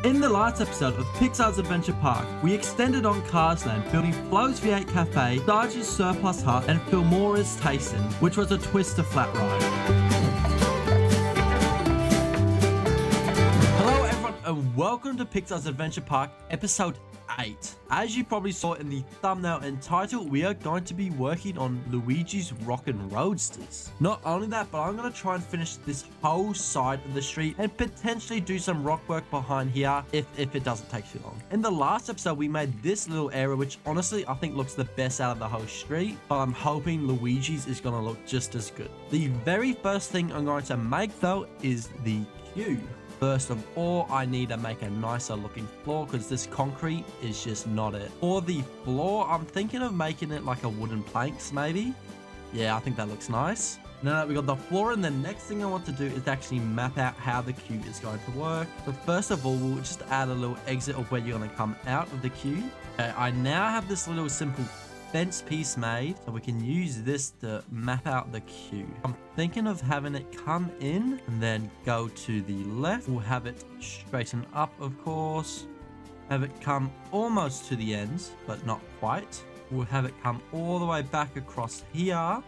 In the last episode of Pixar's Adventure Park, we extended on Cars Land, building Flo's V8 Cafe, Sarges Surplus Hut, and Filmores Tasting, which was a Twister flat ride. Hello everyone and welcome to Pixar's Adventure Park, episode 8. As you probably saw in the thumbnail and title, we are going to be working on Luigi's Rockin' Roadsters. Not only that, but I'm going to try and finish this whole side of the street and potentially do some rock work behind here if it doesn't take too long. In the last episode, we made this little area, which honestly I think looks the best out of the whole street, but I'm hoping Luigi's is going to look just as good. The very first thing I'm going to make though is the queue. First of all, I need to make a nicer looking floor because this concrete is just not it. For the floor, I'm thinking of making it like a wooden planks maybe. Yeah, I think that looks nice. Now that we got the floor, and the next thing I want to do is actually map out how the queue is going to work. So first of all, we'll just add a little exit of where you're going to come out of the queue. Okay, I now have this little simple fence piece made, so we can use this to map out the queue. I'm thinking of having it come in and then go to the left. We'll have it straighten up, of course. Have it come almost to the ends, but not quite. We'll have it come all the way back across here.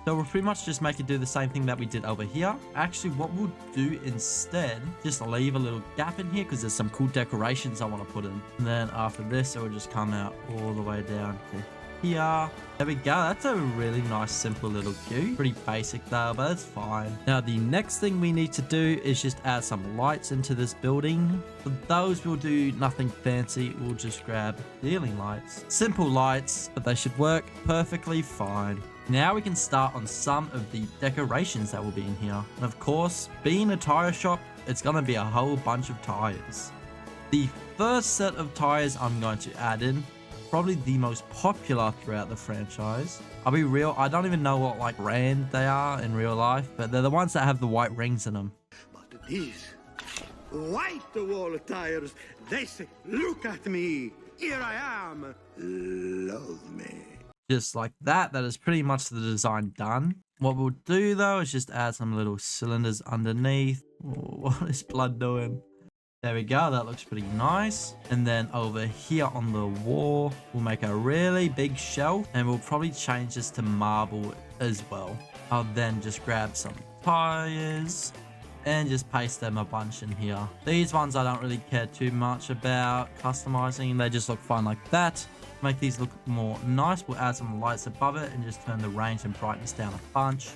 So we'll pretty much just make it do the same thing that we did over here. Actually, what we'll do instead, just leave a little gap in here because there's some cool decorations I want to put in. And then after this, it will just come out all the way down to here. There we go. That's a really nice simple little queue. Pretty basic though, but it's fine. Now the next thing we need to do is just add some lights into this building. For those, we'll do nothing fancy. We'll just grab ceiling lights. Simple lights, but they should work perfectly fine. Now we can start on some of the decorations that will be in here. And of course, being a tire shop, it's going to be a whole bunch of tires. The first set of tires I'm going to add in, probably the most popular throughout the franchise. I'll be real, I don't even know what like brand they are in real life, but they're the ones that have the white rings in them. But these white wall tires, they say, look at me, here I am, love me. Just like that, that is pretty much the design done. What we'll do though is just add some little cylinders underneath. Oh, what is blood doing? There we go, that looks pretty nice. And then over here on the wall, we'll make a really big shelf and we'll probably change this to marble as well. I'll then just grab some tires and just paste them a bunch in here. These ones I don't really care too much about customizing. They just look fine like that. Make these look more nice. We'll add some lights above it and just turn the range and brightness down a bunch.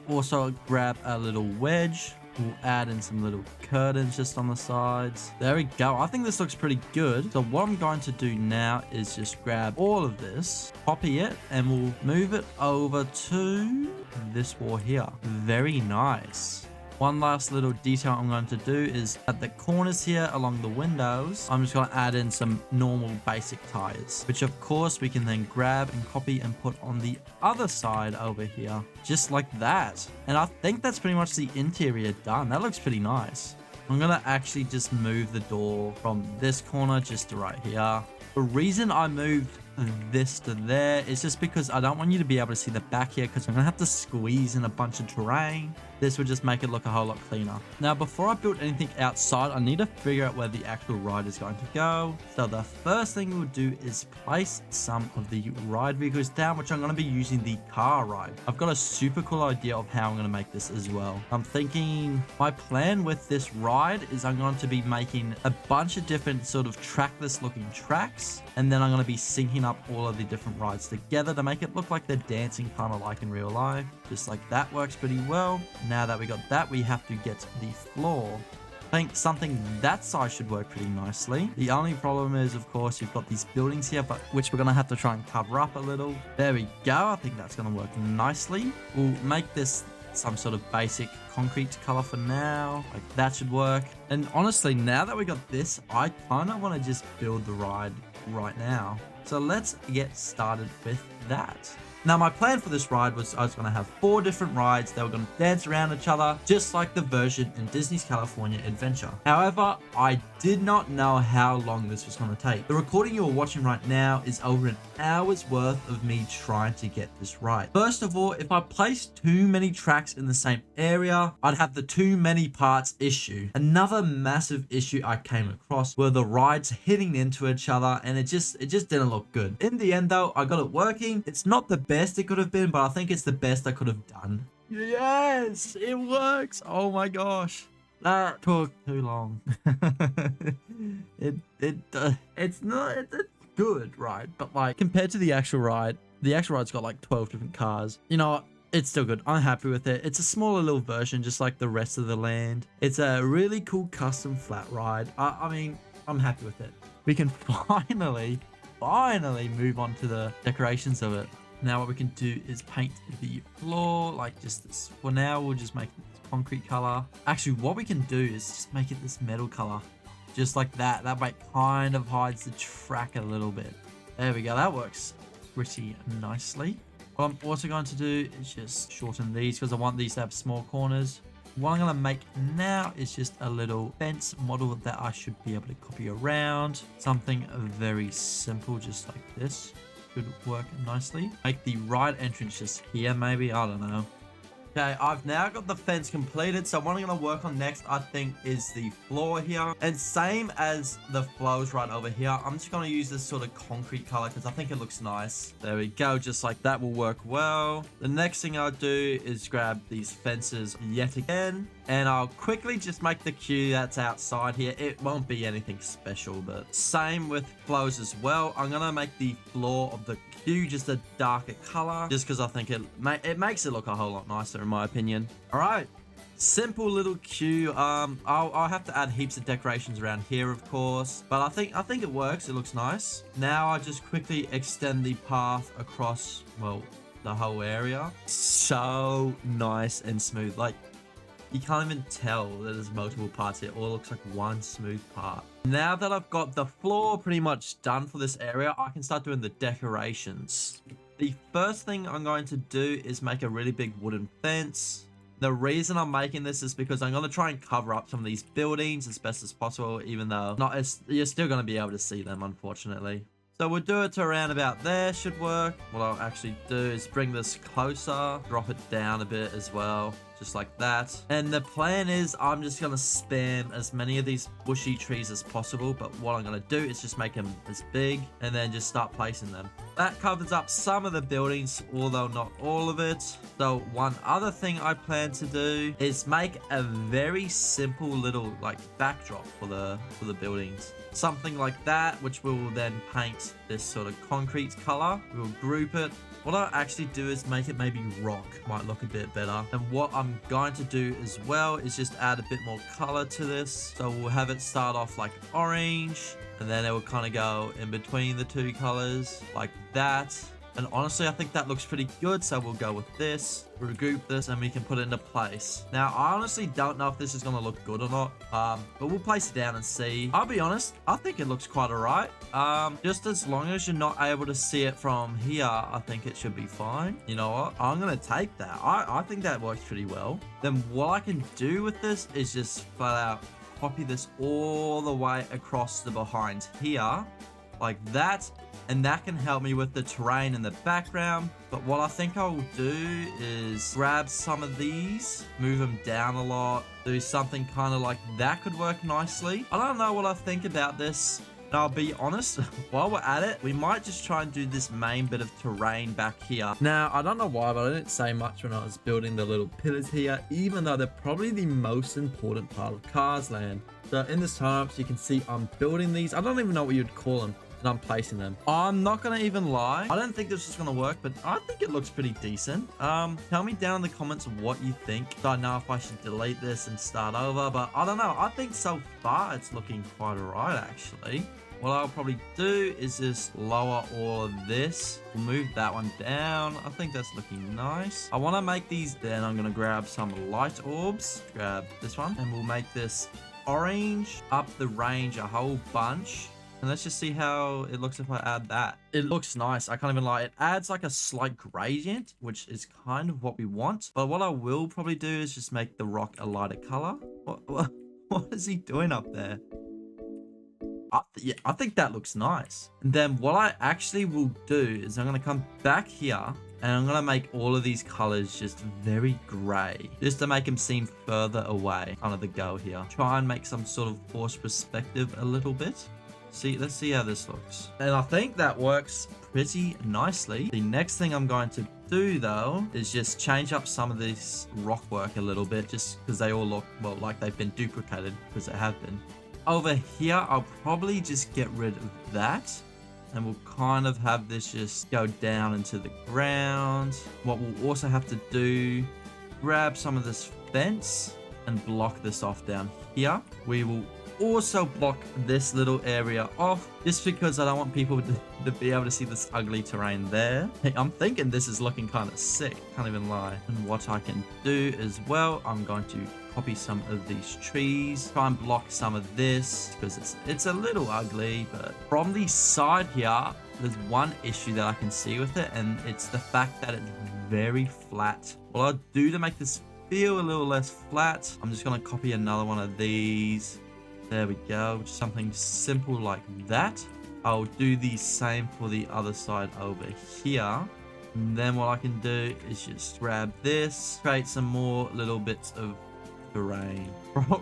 We'll also grab a little wedge. We'll add in some little curtains just on the sides. There we go. I think this looks pretty good. So what I'm going to do now is just grab all of this, copy it, and we'll move it over to this wall here. Very nice. One last little detail I'm going to do is at the corners here along the windows, I'm just going to add in some normal basic tires, which of course we can then grab and copy and put on the other side over here, just like that. And I think that's pretty much the interior done. That looks pretty nice. I'm going to actually just move the door from this corner just to right here. The reason I moved this to there is just because I don't want you to be able to see the back here because I'm going to have to squeeze in a bunch of terrain. This would just make it look a whole lot cleaner. Now, before I build anything outside, I need to figure out where the actual ride is going to go. So the first thing we'll do is place some of the ride vehicles down, which I'm going to be using the car ride. I've got a super cool idea of how I'm going to make this as well. I'm thinking my plan with this ride is I'm going to be making a bunch of different sort of trackless looking tracks. And then I'm going to be syncing up all of the different rides together to make it look like they're dancing kind of like in real life. Just like that works pretty well. Now that we got that, we have to get the floor. I think something that size should work pretty nicely. The only problem is, of course, you've got these buildings here, but which we're going to have to try and cover up a little. There we go. I think that's going to work nicely. We'll make this some sort of basic concrete color for now. Like that should work. And honestly, now that we got this, I kind of want to just build the ride right now. So let's get started with that. Now, my plan for this ride was I was going to have 4 different rides. They were going to dance around each other, just like the version in Disney's California Adventure. However, I did not know how long this was going to take. The recording you are watching right now is over an hour's worth of me trying to get this ride. First of all, if I placed too many tracks in the same area, I'd have the too many parts issue. Another massive issue I came across were the rides hitting into each other, and it just didn't look good. In the end though, I got it working. It's not the best it could have been, but I think it's the best I could have done. Yes, it works. Oh my gosh, that took too long. It's good, right? But like compared to the actual ride's got like 12 different cars. You know what? It's still good. I'm happy with it. It's a smaller little version, just like the rest of the land. It's a really cool custom flat ride. I mean, I'm happy with it. We can finally move on to the decorations of it. Now what we can do is paint the floor like just this. For now, we'll just make it concrete color. Actually, what we can do is just make it this metal color. Just like that. That way it kind of hides the track a little bit. There we go. That works pretty nicely. What I'm also going to do is just shorten these because I want these to have small corners. What I'm going to make now is just a little fence model that I should be able to copy around. Something very simple, just like this. Should work nicely. Make the ride entrance just here, maybe. I don't know. Okay, I've now got the fence completed. So what I'm going to work on next, I think, is the floor here. And same as the flows right over here, I'm just going to use this sort of concrete color because I think it looks nice. There we go. Just like that will work well. The next thing I'll do is grab these fences yet again. And I'll quickly just make the queue that's outside here. It won't be anything special, but same with flows as well. I'm going to make the floor of the queue just a darker color, just because I think it makes it look a whole lot nicer in my opinion. All right, simple little queue. I'll have to add heaps of decorations around here, of course, but I think it works. It looks nice. Now I just quickly extend the path across, well, the whole area. So nice and smooth. Like, you can't even tell that there's multiple parts here. It all looks like one smooth part. Now that I've got the floor pretty much done for this area, I can start doing the decorations. The first thing I'm going to do is make a really big wooden fence. The reason I'm making this is because I'm going to try and cover up some of these buildings as best as possible, even though you're still going to be able to see them, unfortunately. So we'll do it to around about there, should work. What I'll actually do is bring this closer, drop it down a bit as well, just like that. And the plan is I'm just going to spam as many of these bushy trees as possible, but what I'm going to do is just make them as big and then just start placing them. That covers up some of the buildings, although not all of it. So one other thing I plan to do is make a very simple little like backdrop for the buildings. Something like that, which we will then paint this sort of concrete color. We'll group it. What I'll actually do is make it maybe rock. Might look a bit better. And what I'm going to do as well is just add a bit more color to this. So we'll have it start off like orange, and then it will kind of go in between the two colors like that. And honestly, I think that looks pretty good. So we'll go with this, regroup this, and we can put it into place. Now, I honestly don't know if this is going to look good or not. But we'll place it down and see. I'll be honest, I think it looks quite alright. Just as long as you're not able to see it from here, I think it should be fine. You know what? I'm going to take that. I think that works pretty well. Then what I can do with this is just flat out copy this all the way across the behind here. Like that, and that can help me with the terrain in the background. But what I think I will do is grab some of these, move them down a lot, do something kind of like that could work nicely. I don't know what I think about this. And I'll be honest, while we're at it, we might just try and do this main bit of terrain back here. Now, I don't know why, but I didn't say much when I was building the little pillars here, even though they're probably the most important part of Cars Land. So in this time-lapse, you can see I'm building these. I don't even know what you'd call them. And I'm placing them. I'm not gonna even lie, I don't think this is gonna work, but I think it looks pretty decent. Tell me down in the comments what you think, so I know if I should delete this and start over. But I don't know, I think so far it's looking quite alright actually. What I'll probably do is just lower all of this. We'll move that one down. I think that's looking nice. I want to make these, then I'm going to grab some light orbs. Grab this one, and we'll make this orange up the range a whole bunch. And let's just see how it looks if I add that. It looks nice. I can't even lie. It adds like a slight gradient, which is kind of what we want. But what I will probably do is just make the rock a lighter color. What is he doing up there? Yeah, I think that looks nice. And then what I actually will do is I'm going to come back here and I'm going to make all of these colors just very gray, just to make them seem further away under the go here. Try and make some sort of forced perspective a little bit. Let's see how this looks. And I think that works pretty nicely. The next thing I'm going to do though is just change up some of this rock work a little bit, just because they all look, well, like they've been duplicated, because they have been. Over here, I'll probably just get rid of that. And we'll kind of have this just go down into the ground. What we'll also have to do, grab some of this fence and block this off down here. We will also block this little area off, just because I don't want people to be able to see this ugly terrain there. Hey, I'm thinking this is looking kind of sick, can't even lie. And what I can do as well, I'm going to copy some of these trees, try and block some of this, because it's a little ugly. But from the side here, there's one issue that I can see with it, and it's the fact that it's very flat. What I'll do to make this feel a little less flat, I'm just going to copy another one of these. There we go, something simple like that. I'll do the same for the other side over here. And then what I can do is just grab this, create some more little bits of terrain.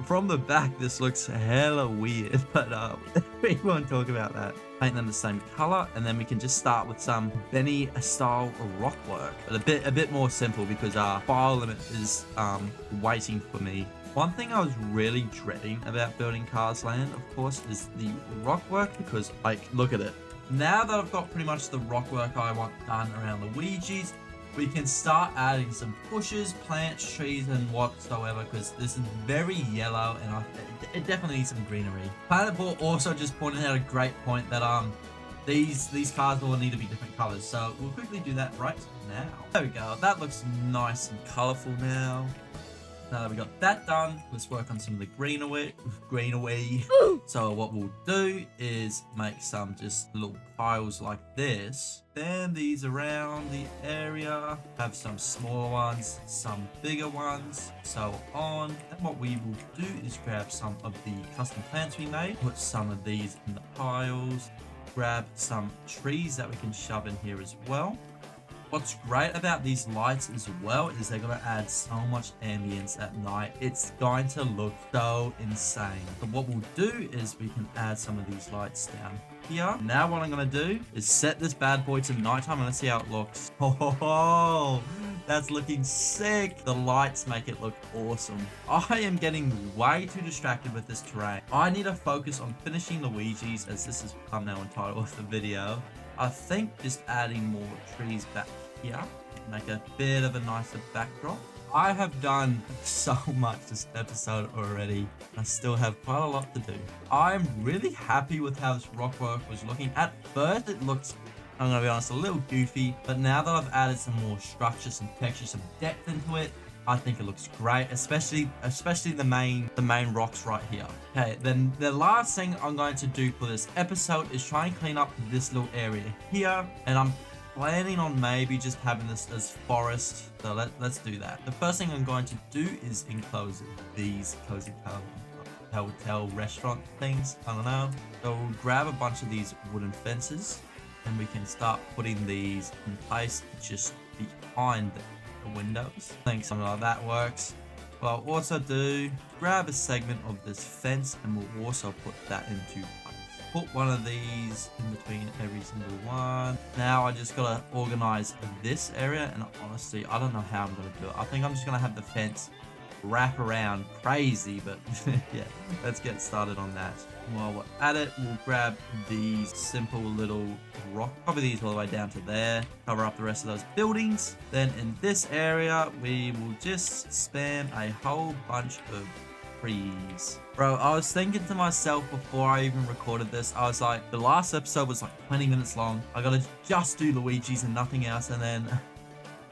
From the back, this looks hella weird, but we won't talk about that. Paint them the same color, and then we can just start with some Benny style rock work, but a bit more simple, because our file limit is waiting for me. One thing I was really dreading about building Cars Land, of course, is the rock work, because, like, look at it. Now that I've got pretty much the rock work I want done around Luigi's, we can start adding some bushes, plants, trees, and whatsoever, because this is very yellow, and it definitely needs some greenery. Planet Ball also just pointed out a great point that these cars all need to be different colors, so we'll quickly do that right now. There we go. That looks nice and colorful now. Now that we got that done, let's work on some of the greenery. So what we'll do is make some just little piles like this. Then these around the area, have some smaller ones, some bigger ones, so on. And what we will do is grab some of the custom plants we made, put some of these in the piles, grab some trees that we can shove in here as well. What's great about these lights as well is they're going to add so much ambience at night. It's going to look so insane. But what we'll do is we can add some of these lights down here. Now what I'm going to do is set this bad boy to nighttime and let's see how it looks. Oh, that's looking sick. The lights make it look awesome. I am getting way too distracted with this terrain. I need to focus on finishing Luigi's, as this is the thumbnail and title of the video. I think just adding more trees back here, make a bit of a nicer backdrop. I have done so much this episode already. I still have quite a lot to do. I'm really happy with how this rock work was looking. At first it looked, I'm gonna be honest, a little goofy, but now that I've added some more structure, some texture, some depth into it, I think it looks great, especially the main rocks right here. Okay, then the last thing I'm going to do for this episode is try and clean up this little area here, and I'm planning on maybe just having this as forest. So let's do that. The first thing I'm going to do is enclose these cozy hotel restaurant things. I don't know. So we'll grab a bunch of these wooden fences, and we can start putting these in place just behind the windows. I think something like that works. What I'll also do, grab a segment of this fence, and we'll also put that into place. Put one of these in between every single one. Now I just gotta organize this area, and honestly, I don't know how I'm gonna do it. I think I'm just gonna have the fence wrap around crazy, but yeah, let's get started on that. While we're at it, we'll grab these simple little rock, copy these all the way down to there, cover up the rest of those buildings. Then in this area, we will just spam a whole bunch of trees. Bro, I was thinking to myself before I even recorded this, I was like, the last episode was like 20 minutes long. I gotta just do Luigi's and nothing else, and then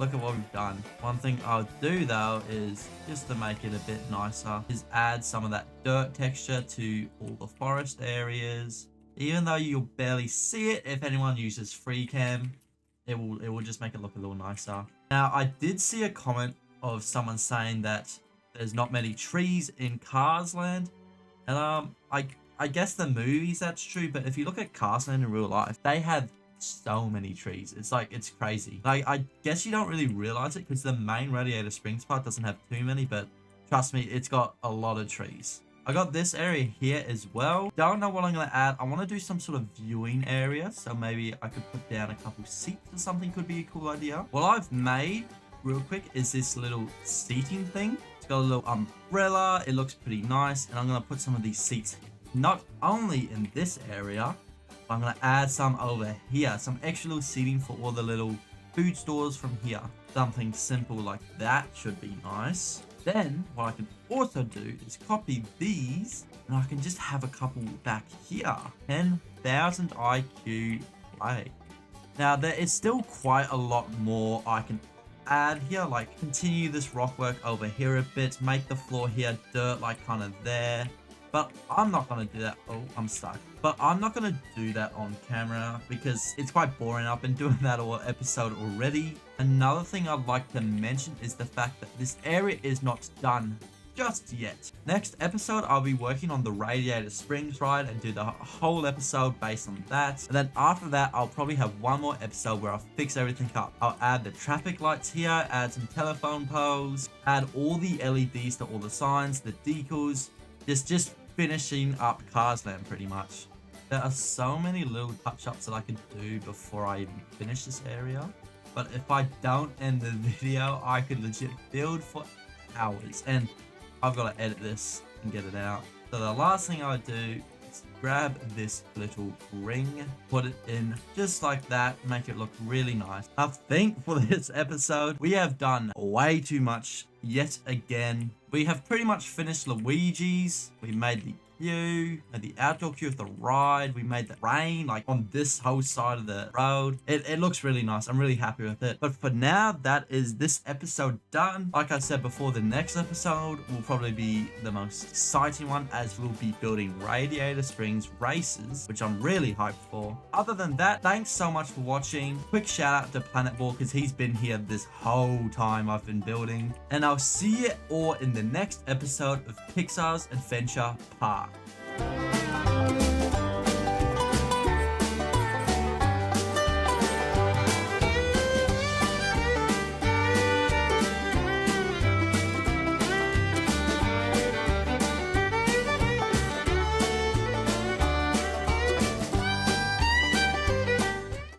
look at what we've done. One thing I'll do though is, just to make it a bit nicer, is add some of that dirt texture to all the forest areas. Even though you'll barely see it, if anyone uses free cam, it will just make it look a little nicer. Now, I did see a comment of someone saying that there's not many trees in Cars Land, and I guess the movies that's true, but if you look at Cars Land in real life, they have so many trees. It's like, it's crazy. Like, I guess you don't really realize it because the main Radiator Springs part doesn't have too many, but trust me, it's got a lot of trees. I got this area here as well. Don't know what I'm going to add. I want to do some sort of viewing area. So maybe I could put down a couple seats or something could be a cool idea. What I've made real quick is this little seating thing. It's got a little umbrella. It looks pretty nice. And I'm going to put some of these seats not only in this area, but I'm going to add some over here. Some extra little seating for all the little food stores from here. Something simple like that should be nice. Then what I can also do is copy these and I can just have a couple back here. 10,000 IQ play. Now there is still quite a lot more I can add here, like continue this rock work over here a bit, make the floor here dirt like kind of there. But I'm not going to do that. Oh, I'm stuck. But I'm not going to do that on camera because it's quite boring. I've been doing that all episode already. Another thing I'd like to mention is the fact that this area is not done just yet. Next episode, I'll be working on the Radiator Springs ride and do the whole episode based on that. And then after that, I'll probably have one more episode where I'll fix everything up. I'll add the traffic lights here, add some telephone poles, add all the LEDs to all the signs, the decals, just finishing up Cars Land pretty much. There are so many little touch-ups that I could do before I even finish this area. But if I don't end the video, I could legit build for hours. And I've got to edit this and get it out. So the last thing I would do is grab this little ring, put it in just like that, make it look really nice. I think for this episode, we have done way too much yet again. We have pretty much finished Luigi's. We made the queue, made the outdoor queue of the ride. We made the rain like on this whole side of the road. It looks really nice. I'm really happy with it. But for now, that is this episode done. Like I said before, the next episode will probably be the most exciting one as we'll be building Radiator Springs races, which I'm really hyped for. Other than that, thanks so much for watching. Quick shout out to Planet Ball because he's been here this whole time I've been building. And I'll see you all in the next episode of Pixar's Adventure Park.